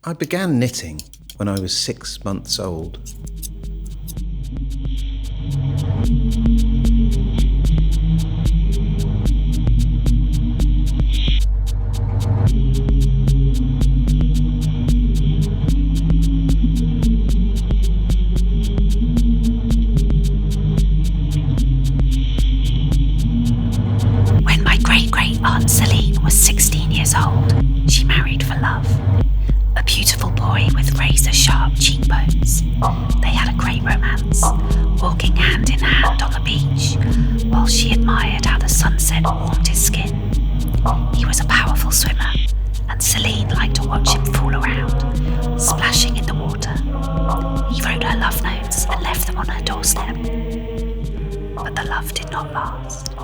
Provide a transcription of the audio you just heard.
I began knitting when I was 6 months old. When my great-great-aunt Celine was 16 years old, she married for love. A beautiful boy with razor-sharp cheekbones. They had a great romance, walking hand in hand on the beach, while she admired how the sunset warmed his skin. He was a powerful swimmer, and Celine liked to watch him fool around, splashing in the water. He wrote her love notes and left them on her doorstep. But the love did not last.